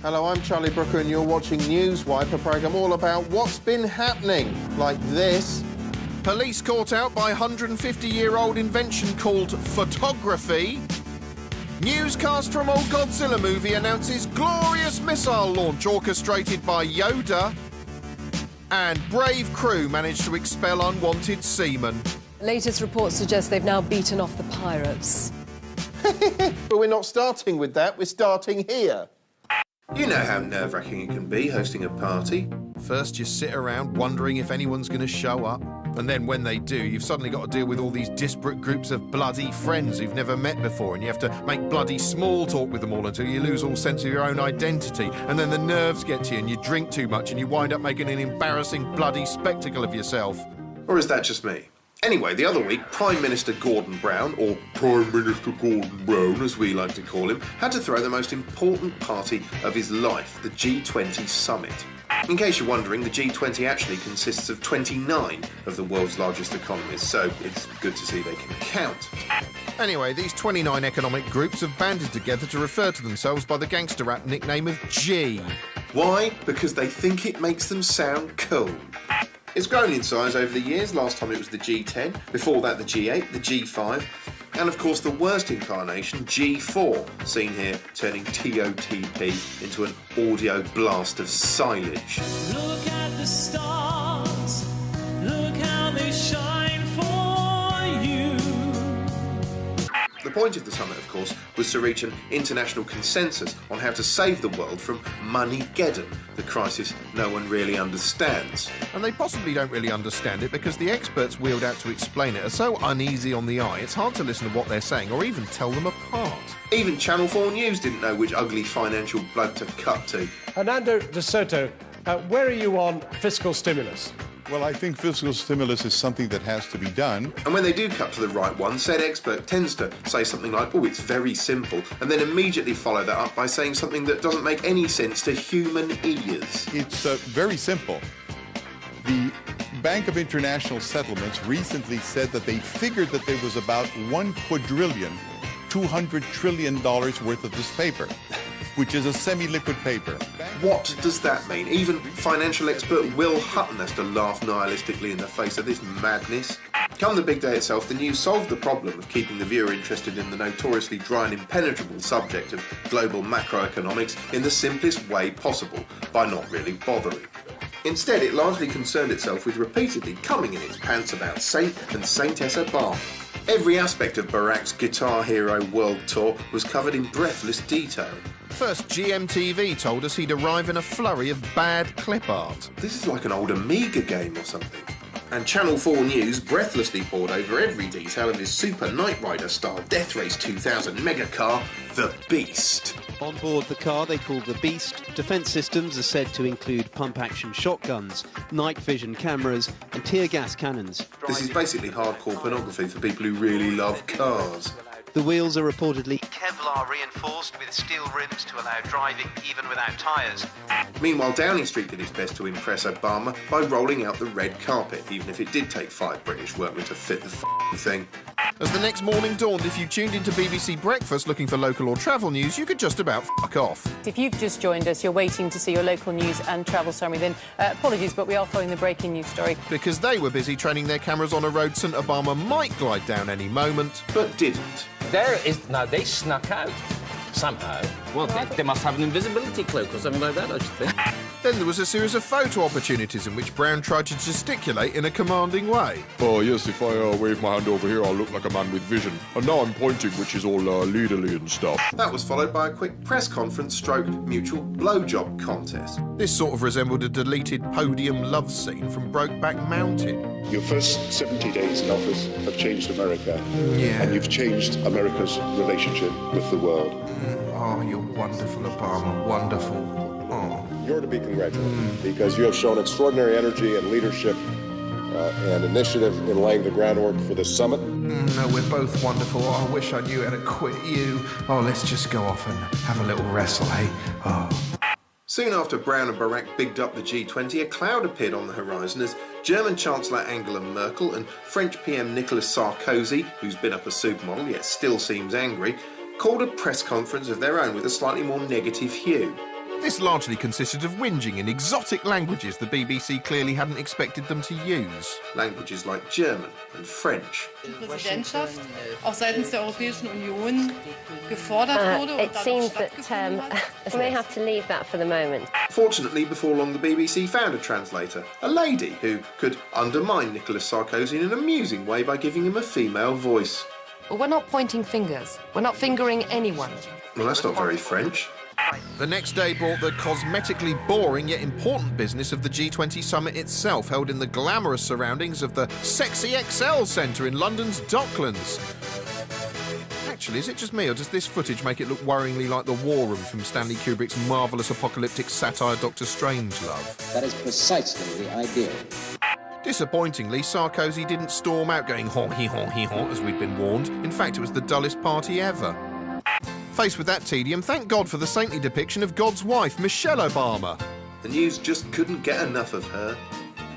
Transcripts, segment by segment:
Hello, I'm Charlie Brooker and you're watching Newswipe, a programme all about what's been happening, like this. Police caught out by 150-year-old invention called photography. Newscast from old Godzilla movie announces glorious missile launch orchestrated by Yoda. And brave crew managed to expel unwanted seamen. Latest reports suggest they've now beaten off the pirates. But we're not starting with that, we're starting here. You know how nerve-wracking it can be hosting a party. First you sit around wondering if anyone's going to show up. And then when they do, you've suddenly got to deal with all these disparate groups of bloody friends who've never met before, and you have to make bloody small talk with them all until you lose all sense of your own identity. And then the nerves get to you and you drink too much and you wind up making an embarrassing bloody spectacle of yourself. Or is that just me? Anyway, the other week, Prime Minister Gordon Brown, or Prime Minister Gordon Brown as we like to call him, had to throw the most important party of his life, the G20 summit. In case you're wondering, the G20 actually consists of 29 of the world's largest economies, so it's good to see they can count. Anyway, these 29 economic groups have banded together to refer to themselves by the gangster rap nickname of G. Why? Because they think it makes them sound cool. It's grown in size over the years. Last time it was the G10, before that the G8, the G5, and of course the worst incarnation, G4, seen here turning TOTP into an audio blast of silage. Look at the stars, look how they shine for you. The point of the summit, of course, was to reach an international consensus on how to save the world from Money-geddon, the crisis no one really understands. And they possibly don't really understand it because the experts wheeled out to explain it are so uneasy on the eye, it's hard to listen to what they're saying or even tell them apart. Even Channel 4 News didn't know which ugly financial blood to cut to. Hernando de Soto, where are you on fiscal stimulus? Well, I think fiscal stimulus is something that has to be done. And when they do cut to the right one, said expert tends to say something like, oh, it's very simple, and then immediately follow that up by saying something that doesn't make any sense to human ears. It's very simple. The Bank of International Settlements recently said that they figured that there was about $1,200 trillion worth of this paper, which is a semi-liquid paper. What does that mean? Even financial expert Will Hutton has to laugh nihilistically in the face of this madness. Come the big day itself, the news solved the problem of keeping the viewer interested in the notoriously dry and impenetrable subject of global macroeconomics in the simplest way possible, by not really bothering. Instead, it largely concerned itself with repeatedly coming in its pants about Saint and Saintess Obama. Every aspect of Barack's Guitar Hero World Tour was covered in breathless detail. First, GMTV told us he'd arrive in a flurry of bad clip art. This is like an old Amiga game or something. And Channel 4 News breathlessly pored over every detail of his Super Knight Rider-style Death Race 2000 mega car, the Beast. On board the car they call the Beast, defence systems are said to include pump-action shotguns, night vision cameras and tear gas cannons. This is basically hardcore pornography for people who really love cars. The wheels are reportedly Kevlar reinforced with steel rims to allow driving even without tyres. Meanwhile, Downing Street did its best to impress Obama by rolling out the red carpet, even if it did take 5 British workmen to fit the thing. As the next morning dawned, if you tuned into BBC Breakfast looking for local or travel news, you could just about fuck off. If you've just joined us, you're waiting to see your local news and travel summary, then apologies, but we are following the breaking news story. Because they were busy training their cameras on a road St Obama might glide down any moment. But didn't. Now they snuck out somehow. Well, they must have an invisibility cloak or something like that, I should think. Then there was a series of photo opportunities in which Brown tried to gesticulate in a commanding way. Oh, yes, if I wave my hand over here, I'll look like a man with vision. And now I'm pointing, which is all leaderly and stuff. That was followed by a quick press conference stroke mutual blowjob contest. This sort of resembled a deleted podium love scene from Brokeback Mountain. Your first 70 days in office have changed America. Yeah. And you've changed America's relationship with the world. Oh, you're wonderful, Obama. Wonderful. Oh. You're to be congratulated because you have shown extraordinary energy and leadership and initiative in laying the groundwork for this summit. No, we're both wonderful. Oh, I wish I knew how to quit you. Oh, let's just go off and have a little wrestle, eh? Oh. Soon after Brown and Barack bigged up the G20, a cloud appeared on the horizon as German Chancellor Angela Merkel and French PM Nicolas Sarkozy, who's been up a supermodel yet still seems angry, called a press conference of their own with a slightly more negative hue. This largely consisted of whinging in exotic languages the BBC clearly hadn't expected them to use. Languages like German and French. Präsidentschaft auch seitens der Europäischen Union gefordert wurde. It seems that we may have to leave that for the moment. Fortunately, before long, the BBC found a translator, a lady who could undermine Nicolas Sarkozy in an amusing way by giving him a female voice. Well, we're not pointing fingers. We're not fingering anyone. Well, that's not very French. The next day brought the cosmetically boring yet important business of the G20 summit itself, held in the glamorous surroundings of the Sexy XL Centre in London's Docklands. Actually, is it just me, or does this footage make it look worryingly like the War Room from Stanley Kubrick's marvellous apocalyptic satire Dr. Strangelove? That is precisely the idea. Disappointingly, Sarkozy didn't storm out going honky as we'd been warned. In fact, it was the dullest party ever. Faced with that tedium, thank God for the saintly depiction of God's wife, Michelle Obama. The news just couldn't get enough of her.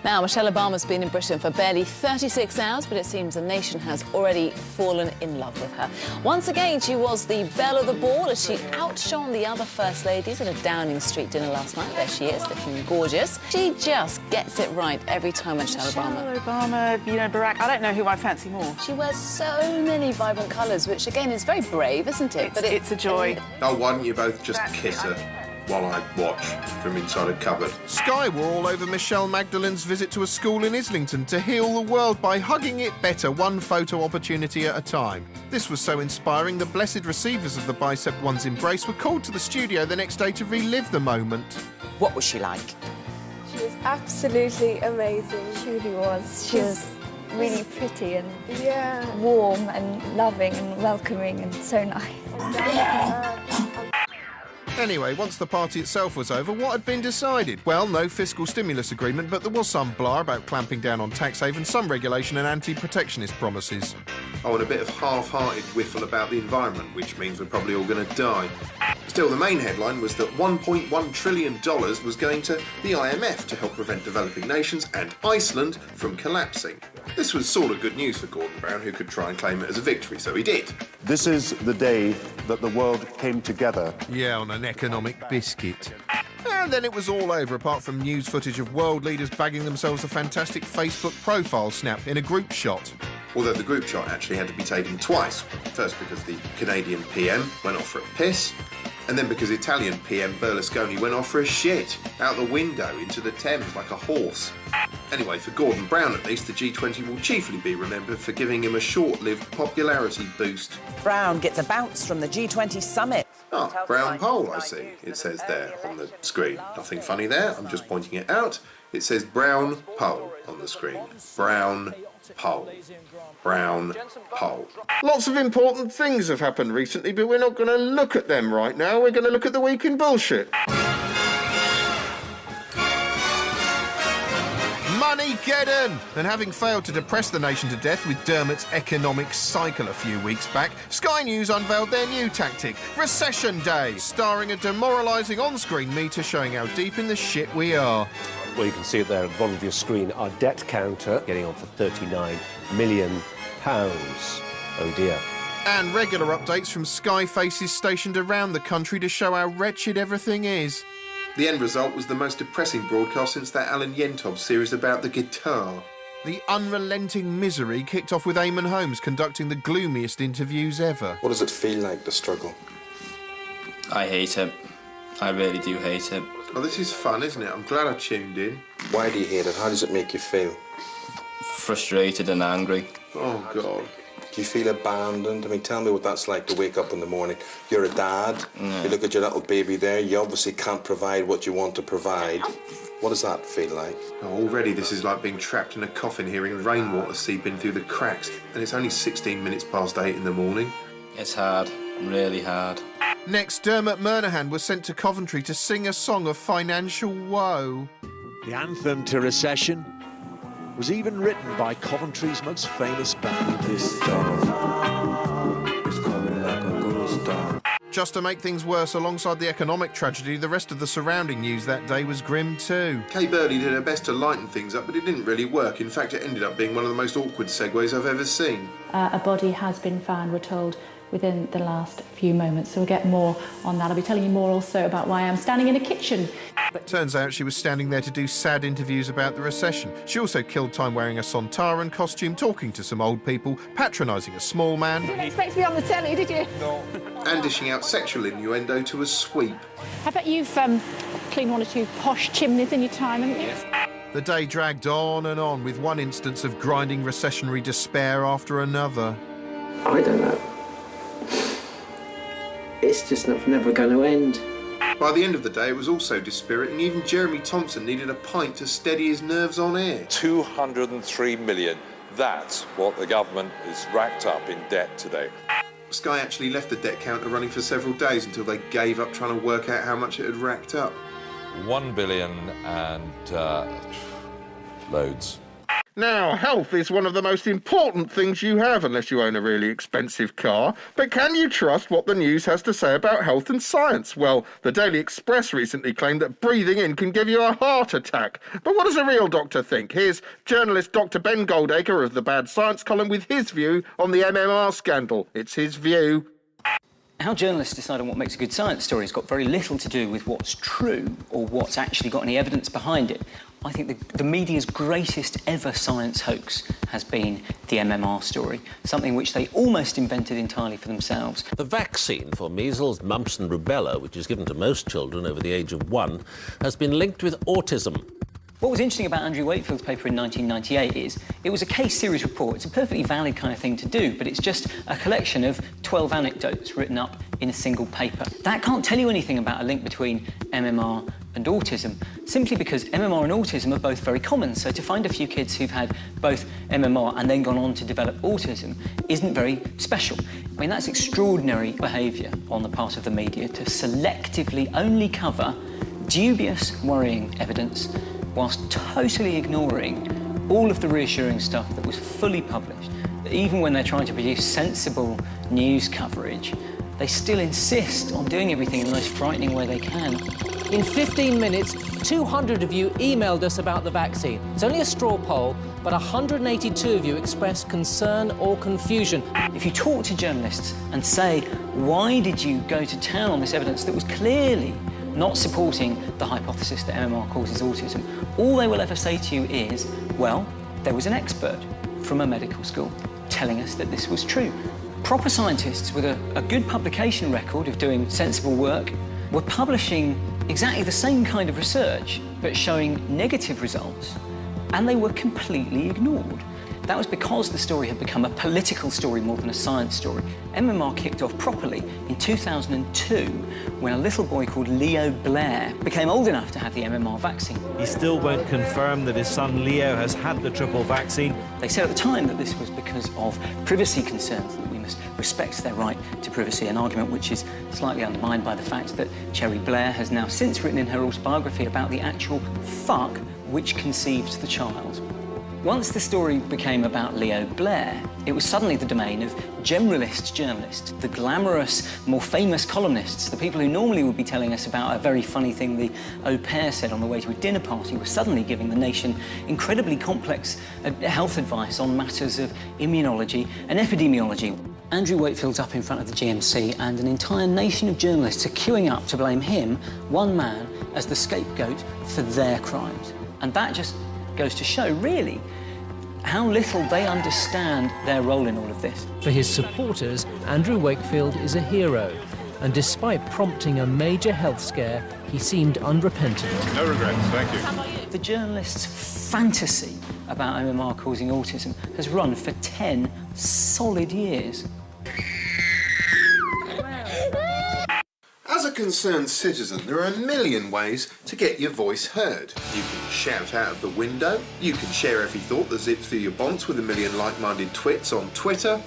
Now, Michelle Obama's been in Britain for barely 36 hours, but it seems the nation has already fallen in love with her. Once again, she was the belle of the ball as she outshone the other First Ladies at a Downing Street dinner last night. There she is, looking gorgeous. She just gets it right every time, Michelle Obama. Obama, you know, Barack, I don't know who I fancy more. She wears so many vibrant colours, which, again, is very brave, isn't it? It's a joy. Oh, why don't you both just kiss her while I watch from inside a cupboard? Sky were all over Michelle Magdalen's visit to a school in Islington to heal the world by hugging it better, one photo opportunity at a time. This was so inspiring, the blessed receivers of the Bicep One's embrace were called to the studio the next day to relive the moment. What was she like? She was absolutely amazing. She really was. She was really pretty and warm and loving and welcoming and so nice. Anyway, once the party itself was over, what had been decided? Well, no fiscal stimulus agreement, but there was some blah about clamping down on tax havens, some regulation and anti-protectionist promises. Oh, and a bit of half-hearted whiffle about the environment, which means we're probably all going to die. Still, the main headline was that $1.1 trillion was going to the IMF to help prevent developing nations and Iceland from collapsing. This was sort of good news for Gordon Brown, who could try and claim it as a victory, so he did. This is the day that the world came together. Yeah, on an economic biscuit. And then it was all over, apart from news footage of world leaders bagging themselves a fantastic Facebook profile snap in a group shot. Although the group shot actually had to be taken twice. First because the Canadian PM went off for a piss, and then because Italian PM Berlusconi went off for a shit out the window into the Thames like a horse. Anyway, for Gordon Brown at least, the G20 will chiefly be remembered for giving him a short-lived popularity boost. Brown gets a bounce from the G20 summit. Ah, brown poll, I see. It says there on the screen. Nothing funny there, I'm just pointing it out. It says brown poll on the screen. Brown poll. Brown poll. Lots of important things have happened recently, but we're not going to look at them right now. We're going to look at the week in bullshit. Money-geddon! And having failed to depress the nation to death with Dermot's economic cycle a few weeks back, Sky News unveiled their new tactic, Recession Day, starring a demoralising on-screen meter showing how deep in the shit we are. Well, you can see it there at the bottom of your screen, our debt counter getting on for £39 million. Oh dear. And regular updates from Sky faces stationed around the country to show how wretched everything is. The end result was the most depressing broadcast since that Alan Yentob series about the guitar. The unrelenting misery kicked off with Eamon Holmes conducting the gloomiest interviews ever. What does it feel like, the struggle? I hate it. I really do hate it. Oh, this is fun, isn't it? I'm glad I tuned in. Why do you hate it? How does it make you feel? Frustrated and angry. Oh, God. Do you feel abandoned? I mean, tell me what that's like to wake up in the morning. You're a dad. You look at your little baby there. You obviously can't provide what you want to provide. What does that feel like? Oh, already this is like being trapped in a coffin hearing rainwater seeping through the cracks. And it's only 16 minutes past 8 in the morning. It's hard. Really hard. Next, Dermot Murnaghan was sent to Coventry to sing a song of financial woe. The anthem to recession was even written by Coventry's most famous band. This storm is coming like a ghost storm. Just to make things worse, alongside the economic tragedy, the rest of the surrounding news that day was grim too. Kay Burley did her best to lighten things up, but it didn't really work. In fact, it ended up being one of the most awkward segues I've ever seen. A body has been found, we're told, within the last few moments. So we'll get more on that. I'll be telling you more also about why I'm standing in a kitchen. Turns out she was standing there to do sad interviews about the recession. She also killed time wearing a Sontaran costume, talking to some old people, patronising a small man. You didn't expect me on the telly, did you? No. And dishing out sexual innuendo to a sweep. I bet you've cleaned one or two posh chimneys in your time, haven't you? Yes. The day dragged on and on, with one instance of grinding recessionary despair after another. I don't know. It's just never going to end. By the end of the day, it was also dispiriting. Even Jeremy Thompson needed a pint to steady his nerves on air. 203 million. That's what the government is racked up in debt today. Sky actually left the debt counter running for several days until they gave up trying to work out how much it had racked up. 1 billion and loads. Now, health is one of the most important things you have, unless you own a really expensive car. But can you trust what the news has to say about health and science? Well, the Daily Express recently claimed that breathing in can give you a heart attack. But what does a real doctor think? Here's journalist Dr. Ben Goldacre of the Bad Science column with his view on the MMR scandal. It's his view. How journalists decide on what makes a good science story has got very little to do with what's true or what's actually got any evidence behind it. I think the media's greatest ever science hoax has been the MMR story, something which they almost invented entirely for themselves. The vaccine for measles, mumps and rubella, which is given to most children over the age of 1, has been linked with autism. What was interesting about Andrew Wakefield's paper in 1998 is it was a case series report. It's a perfectly valid kind of thing to do, but it's just a collection of 12 anecdotes written up in a single paper. That can't tell you anything about a link between MMR and autism, simply because MMR and autism are both very common. So to find a few kids who've had both MMR and then gone on to develop autism isn't very special. I mean, that's extraordinary behaviour on the part of the media to selectively only cover dubious, worrying evidence whilst totally ignoring all of the reassuring stuff that was fully published. Even when they're trying to produce sensible news coverage, they still insist on doing everything in the most frightening way they can. In 15 minutes, 200 of you emailed us about the vaccine. It's only a straw poll, but 182 of you expressed concern or confusion. If you talk to journalists and say, why did you go to town on this evidence that was clearly not supporting the hypothesis that MMR causes autism, all they will ever say to you is, well, there was an expert from a medical school telling us that this was true. Proper scientists with a good publication record of doing sensible work were publishing exactly the same kind of research, but showing negative results, and they were completely ignored. That was because the story had become a political story more than a science story. MMR kicked off properly in 2002 when a little boy called Leo Blair became old enough to have the MMR vaccine. He still won't confirm that his son Leo has had the triple vaccine. They said at the time that this was because of privacy concerns, that we must respect their right to privacy, an argument which is slightly undermined by the fact that Cherry Blair has now since written in her autobiography about the actual fuck which conceived the child. Once the story became about Leo Blair, it was suddenly the domain of generalist journalists, the glamorous, more famous columnists, the people who normally would be telling us about a very funny thing the au pair said on the way to a dinner party, were suddenly giving the nation incredibly complex health advice on matters of immunology and epidemiology. Andrew Wakefield's up in front of the GMC and an entire nation of journalists are queuing up to blame him, one man, as the scapegoat for their crimes. And that just goes to show, really, how little they understand their role in all of this. For his supporters, Andrew Wakefield is a hero, and despite prompting a major health scare, he seemed unrepentant. No regrets, thank you. The journalists' fantasy about MMR causing autism has run for 10 solid years. As a concerned citizen, there are a million ways to get your voice heard. You can shout out of the window, you can share every thought that zips through your bonds with a million like-minded twits on Twitter,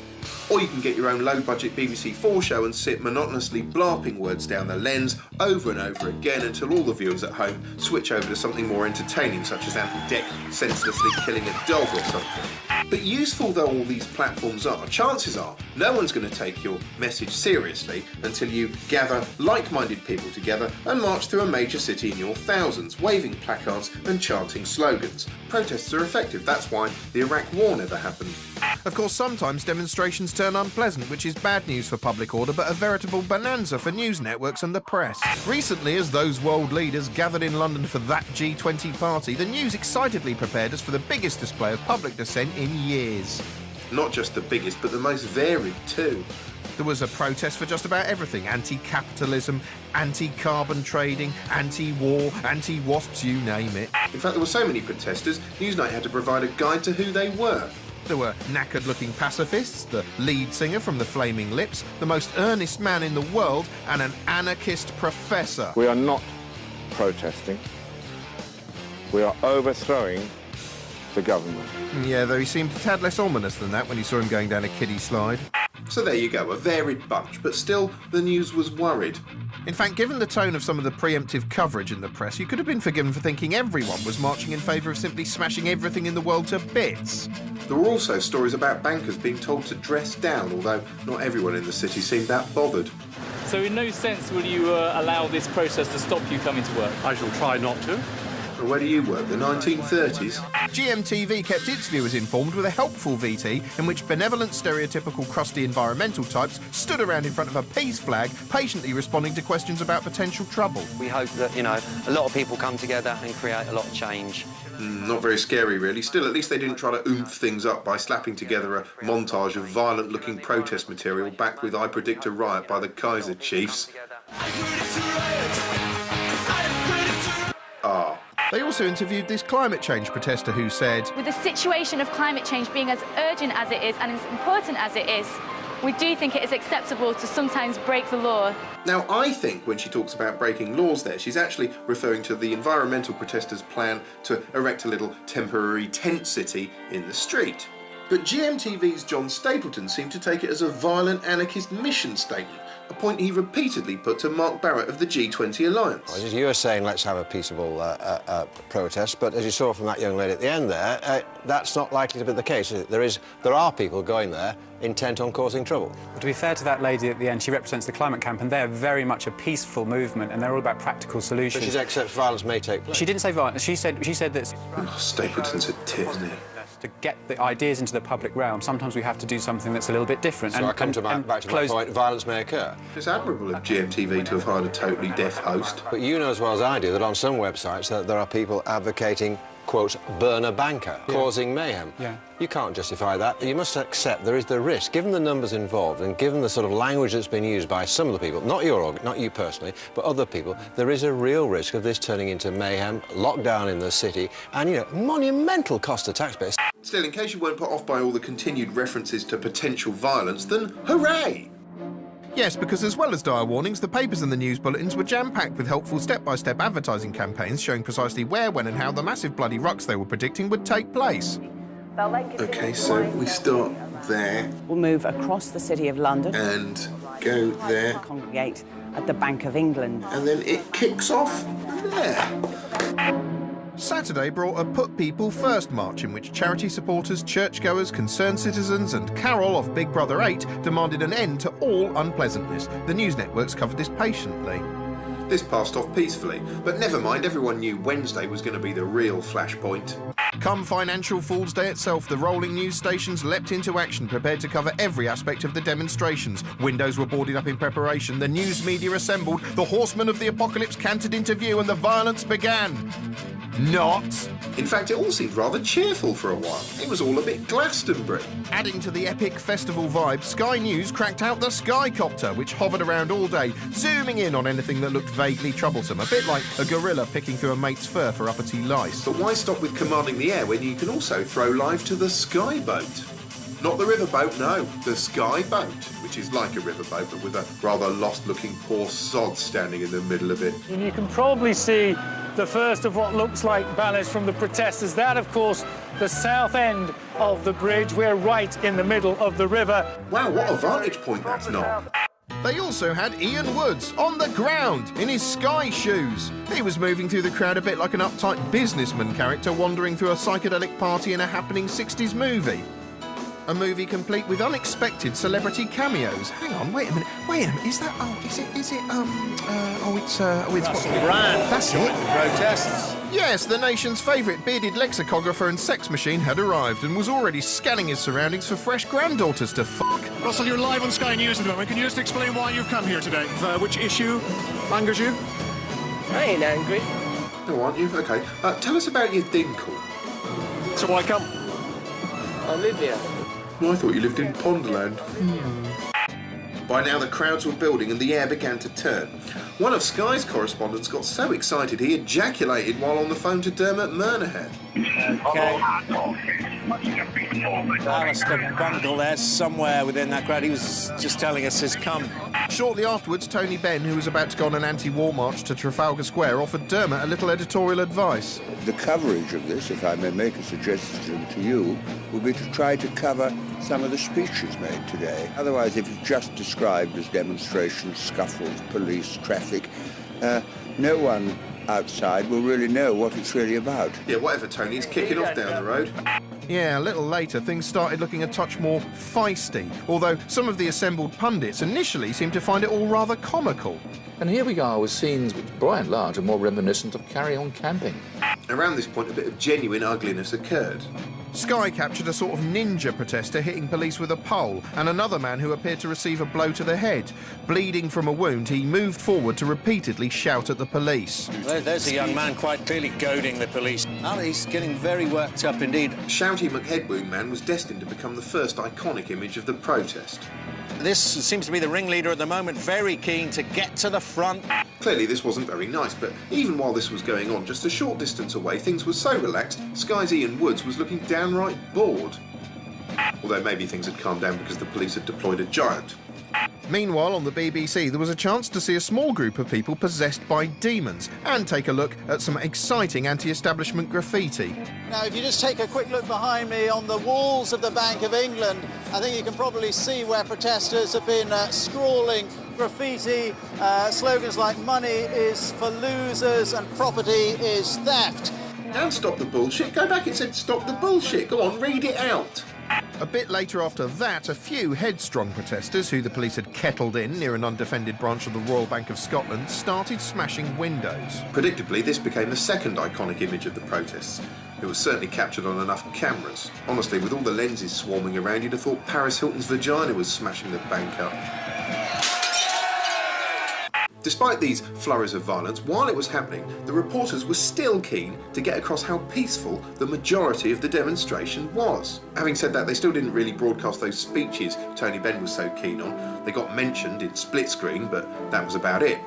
or you can get your own low-budget BBC 4 show and sit monotonously blarping words down the lens over and over again until all the viewers at home switch over to something more entertaining, such as Ant Dec senselessly killing a dog or something. But useful though all these platforms are, chances are no one's going to take your message seriously until you gather like-minded people together and march through a major city in your thousands, waving placards and chanting slogans. Protests are effective, that's why the Iraq War never happened. Of course, sometimes demonstrations turn unpleasant, which is bad news for public order, but a veritable bonanza for news networks and the press. Recently, as those world leaders gathered in London for that G20 party, the news excitedly prepared us for the biggest display of public dissent in years. Not just the biggest, but the most varied too. There was a protest for just about everything: anti-capitalism, anti-carbon trading, anti-war, anti-wasps, you name it. In fact, there were so many protesters, Newsnight had to provide a guide to who they were. There were knackered-looking pacifists, the lead singer from the Flaming Lips, the most earnest man in the world, and an anarchist professor. We are not protesting. We are overthrowing the government. Yeah, though he seemed a tad less ominous than that when you saw him going down a kiddie slide. So there you go, a varied bunch, but still the news was worried. In fact, given the tone of some of the preemptive coverage in the press, you could have been forgiven for thinking everyone was marching in favour of simply smashing everything in the world to bits. There were also stories about bankers being told to dress down, although not everyone in the city seemed that bothered. So in no sense will you allow this process to stop you coming to work? I shall try not to. Well, where do you work? The 1930s? GMTV kept its viewers informed with a helpful VT in which benevolent, stereotypical, crusty environmental types stood around in front of a peace flag, patiently responding to questions about potential trouble. We hope that, you know, a lot of people come together and create a lot of change. Not very scary, really. Still, at least they didn't try to oomph things up by slapping together a montage of violent-looking protest material backed with I Predict a Riot by the Kaiser Chiefs. They also interviewed this climate change protester who said, with the situation of climate change being as urgent as it is and as important as it is, we do think it is acceptable to sometimes break the law. Now, I think when she talks about breaking laws there, she's actually referring to the environmental protesters' plan to erect a little temporary tent city in the street. But GMTV's John Stapleton seemed to take it as a violent anarchist mission statement, a point he repeatedly put to Mark Barrett of the G20 Alliance. As you were saying, let's have a peaceable protest, but as you saw from that young lady at the end there, that's not likely to be the case. There are people going there intent on causing trouble. Well, to be fair to that lady at the end, she represents the climate camp, and they're very much a peaceful movement, and they're all about practical solutions. But she accepts violence may take place. She didn't say violence. She said that... Oh, Stapleton's a tit, isn't he? To get the ideas into the public realm, sometimes we have to do something that's a little bit different. So I come back to my point, violence may occur. It's admirable of GMTV to have hired a totally deaf host. But you know as well as I do that on some websites that there are people advocating, quote, burn a banker, causing mayhem. Yeah. You can't justify that. You must accept there is the risk, given the numbers involved and given the sort of language that's been used by some of the people, not you personally, but other people, there is a real risk of this turning into mayhem, lockdown in the city, and, you know, monumental cost to taxpayers. Still, in case you weren't put off by all the continued references to potential violence, then hooray! Yes, because as well as dire warnings, the papers and the news bulletins were jam-packed with helpful step-by-step advertising campaigns showing precisely where, when and how the massive bloody rucks they were predicting would take place. OK, so we start there. We'll move across the City of London. And go there. Congregate at the Bank of England. And then it kicks off there. Saturday brought a Put People First march in which charity supporters, churchgoers, concerned citizens and Carol of Big Brother 8 demanded an end to all unpleasantness. The news networks covered this patiently. This passed off peacefully, but never mind, everyone knew Wednesday was going to be the real flashpoint. Come Financial Fool's Day itself, the rolling news stations leapt into action, prepared to cover every aspect of the demonstrations. Windows were boarded up in preparation, the news media assembled, the horsemen of the apocalypse cantered into view, and the violence began. Not. In fact, it all seemed rather cheerful for a while. It was all a bit Glastonbury. Adding to the epic festival vibe, Sky News cracked out the Skycopter, which hovered around all day, zooming in on anything that looked vaguely troublesome, a bit like a gorilla picking through a mate's fur for uppity lice. But why stop with commanding the air when you can also throw live to the Sky Boat? Not the riverboat, no, the Sky Boat, which is like a riverboat, but with a rather lost-looking poor sod standing in the middle of it. And you can probably see the first of what looks like banners from the protesters. That, of course, the south end of the bridge. We're right in the middle of the river. Wow, what a vantage point that's not. They also had Ian Woods on the ground in his Sky shoes. He was moving through the crowd a bit like an uptight businessman character wandering through a psychedelic party in a happening 60s movie. A movie complete with unexpected celebrity cameos. Hang on, wait a minute, is that, it's Russell Brand. That's it. Protests. Yes, the nation's favourite bearded lexicographer and sex machine had arrived and was already scanning his surroundings for fresh granddaughters to fuck. Russell, you're live on Sky News at the moment. Can you just explain why you've come here today? Which issue angers you? I ain't angry. No, aren't you? OK. Tell us about your dinkle. So why come? I live here. Well, I thought you lived in Ponderland. By now the crowds were building and the air began to turn. One of Sky's correspondents got so excited he ejaculated while on the phone to Dermot Murnahead. Okay. Alistair Bundle there, somewhere within that crowd. He was just telling us his come. Shortly afterwards, Tony Benn, who was about to go on an anti-war march to Trafalgar Square, offered Dermot a little editorial advice. The coverage of this, if I may make a suggestion to you, will be to try to cover some of the speeches made today. Otherwise, if it's just described as demonstrations, scuffles, police, traffic, no one outside will really know what it's really about. Yeah, whatever, Tony. He's kicking off down the road. Yeah, a little later, things started looking a touch more feisty, although some of the assembled pundits initially seemed to find it all rather comical. And here we are with scenes which, by and large, are more reminiscent of carry-on camping. Around this point, a bit of genuine ugliness occurred. Sky captured a sort of ninja protester hitting police with a pole and another man who appeared to receive a blow to the head. Bleeding from a wound, he moved forward to repeatedly shout at the police. There's a young man quite clearly goading the police. Oh, he's getting very worked up indeed. Shouty McHeadwound Man was destined to become the first iconic image of the protest. This seems to be the ringleader at the moment, very keen to get to the front. Clearly this wasn't very nice, but even while this was going on, just a short distance away, things were so relaxed, Sky's Ian Woods was looking downright bored. Although maybe things had calmed down because the police had deployed a giant. Meanwhile, on the BBC, there was a chance to see a small group of people possessed by demons and take a look at some exciting anti-establishment graffiti. Now, if you just take a quick look behind me on the walls of the Bank of England, I think you can probably see where protesters have been scrawling graffiti, slogans like money is for losers and property is theft. And stop the bullshit. Go back, it said stop the bullshit. Go on, read it out. A bit later after that, a few headstrong protesters, who the police had kettled in near an undefended branch of the Royal Bank of Scotland, started smashing windows. Predictably, this became the second iconic image of the protests. It was certainly captured on enough cameras. Honestly, with all the lenses swarming around, you'd have thought Paris Hilton's vagina was smashing the bank up. Despite these flurries of violence, while it was happening, the reporters were still keen to get across how peaceful the majority of the demonstration was. Having said that, they still didn't really broadcast those speeches Tony Benn was so keen on. They got mentioned in split screen, but that was about it.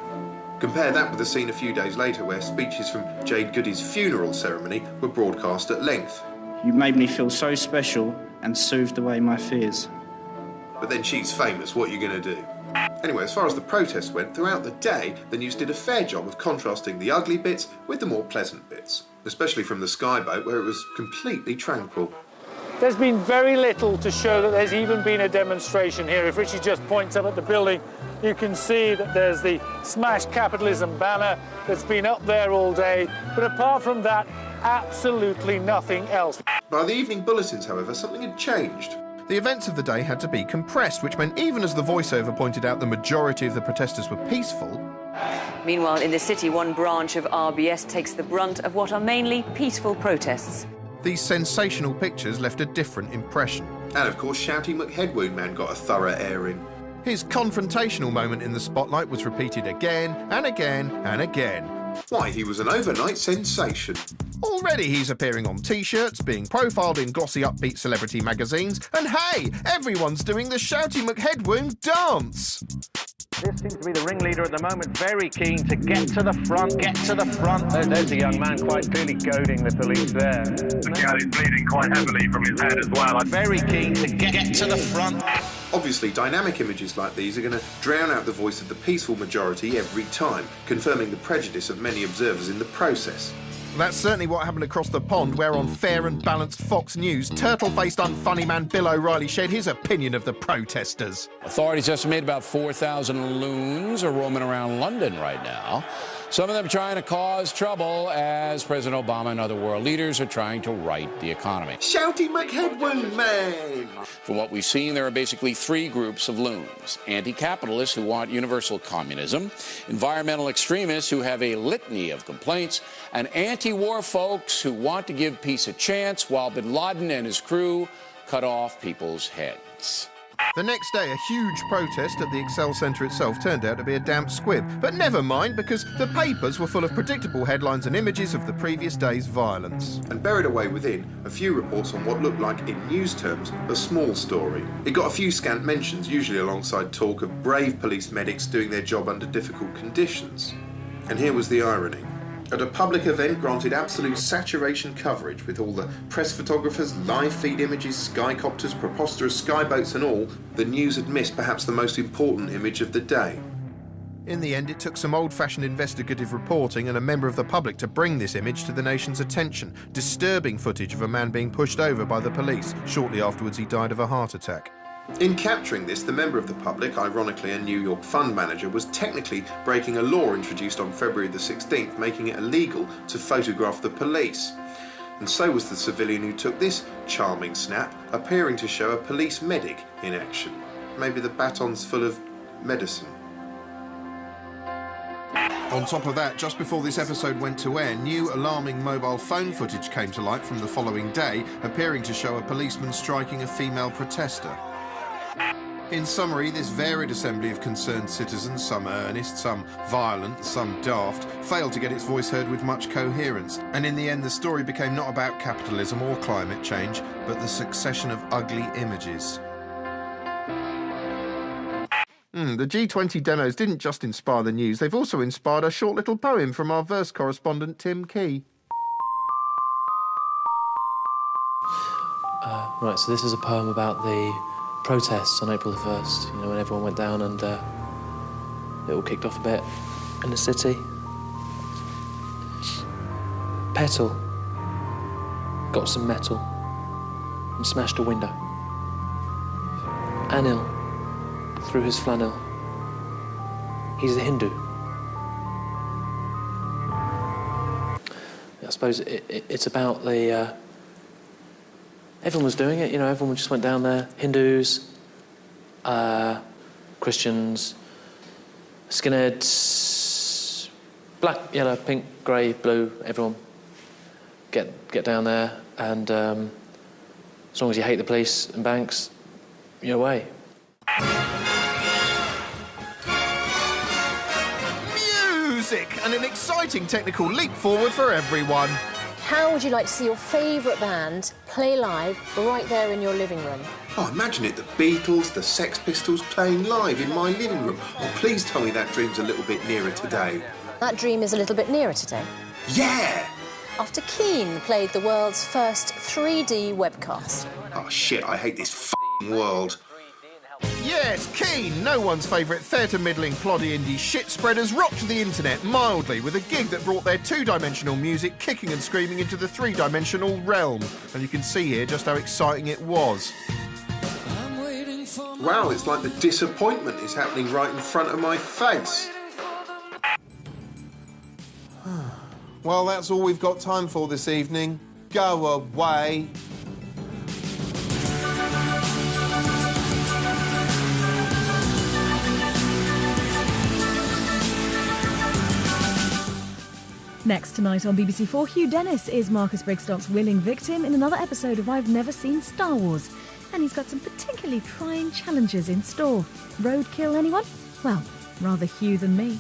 Compare that with the scene a few days later where speeches from Jade Goody's funeral ceremony were broadcast at length. You made me feel so special and soothed away my fears. But then she's famous, what are you going to do? Anyway, as far as the protests went, throughout the day, the news did a fair job of contrasting the ugly bits with the more pleasant bits, especially from the Skyboat, where it was completely tranquil. There's been very little to show that there's even been a demonstration here. If Richie just points up at the building, you can see that there's the Smash Capitalism banner that's been up there all day. But apart from that, absolutely nothing else. By the evening bulletins, however, something had changed. The events of the day had to be compressed, which meant even as the voiceover pointed out the majority of the protesters were peaceful. Meanwhile, in the city, one branch of RBS takes the brunt of what are mainly peaceful protests. These sensational pictures left a different impression. And of course, Shouty McHeadwound Man got a thorough airing. His confrontational moment in the spotlight was repeated again and again and again. Why, he was an overnight sensation. Already he's appearing on T-shirts, being profiled in glossy upbeat celebrity magazines, and hey, everyone's doing the Shouty McHeadwound dance! This seems to be the ringleader at the moment, very keen to get to the front, get to the front. There's a young man quite clearly goading the police there. The guy is bleeding quite heavily from his head as well. Very keen to get to the front. Obviously, dynamic images like these are going to drown out the voice of the peaceful majority every time, confirming the prejudice of many observers in the process. That's certainly what happened across the pond, where on fair and balanced Fox News, turtle-faced unfunny man Bill O'Reilly shared his opinion of the protesters. Authorities estimate about 4,000 loons are roaming around London right now. Some of them trying to cause trouble as President Obama and other world leaders are trying to right the economy. Shouty McHeadwound Man! From what we've seen, there are basically three groups of loons. Anti-capitalists who want universal communism, environmental extremists who have a litany of complaints, and anti anti-war folks who want to give peace a chance while bin Laden and his crew cut off people's heads. The next day, a huge protest at the Excel Centre itself turned out to be a damp squib. But never mind, because the papers were full of predictable headlines and images of the previous day's violence. And buried away within, a few reports on what looked like, in news terms, a small story. It got a few scant mentions, usually alongside talk of brave police medics doing their job under difficult conditions. And here was the irony. At a public event granted absolute saturation coverage with all the press photographers, live feed images, skycopters, preposterous skyboats and all, the news had missed perhaps the most important image of the day. In the end, it took some old-fashioned investigative reporting and a member of the public to bring this image to the nation's attention. Disturbing footage of a man being pushed over by the police. Shortly afterwards, he died of a heart attack. In capturing this, the member of the public, ironically a New York fund manager, was technically breaking a law introduced on February the 16th, making it illegal to photograph the police. And so was the civilian who took this charming snap, appearing to show a police medic in action. Maybe the baton's full of medicine. On top of that, just before this episode went to air, new alarming mobile phone footage came to light from the following day, appearing to show a policeman striking a female protester. In summary, this varied assembly of concerned citizens, some earnest, some violent, some daft, failed to get its voice heard with much coherence. And in the end, the story became not about capitalism or climate change, but the succession of ugly images. The G20 demos didn't just inspire the news, they've also inspired a short little poem from our verse correspondent, Tim Key. Right, so this is a poem about the protests on April the 1st, you know, when everyone went down and it all kicked off a bit in the city. Petal got some metal and smashed a window. Anil threw his flannel. He's a Hindu. I suppose it's about the... everyone was doing it, you know, everyone just went down there. Hindus, Christians, skinheads, black, yellow, pink, grey, blue, everyone get down there, and as long as you hate the police and banks, you're away. Music and an exciting technical leap forward for everyone. How would you like to see your favourite band play live right there in your living room? Oh, imagine it, the Beatles, the Sex Pistols playing live in my living room. Oh, please tell me that dream's a little bit nearer today. That dream is a little bit nearer today. Yeah! After Keane played the world's first 3D webcast. Oh, shit, I hate this f***ing world. Yes, Keane, no one's favourite fair to middling ploddy indie shit spreaders, rocked the internet mildly with a gig that brought their two-dimensional music kicking and screaming into the three-dimensional realm. And you can see here just how exciting it was. Wow, it's like the disappointment is happening right in front of my face. Well, that's all we've got time for this evening. Go away. Next tonight on BBC4, Hugh Dennis is Marcus Brigstock's willing victim in another episode of I've Never Seen Star Wars. And he's got some particularly trying challenges in store. Roadkill, anyone? Well, rather Hugh than me.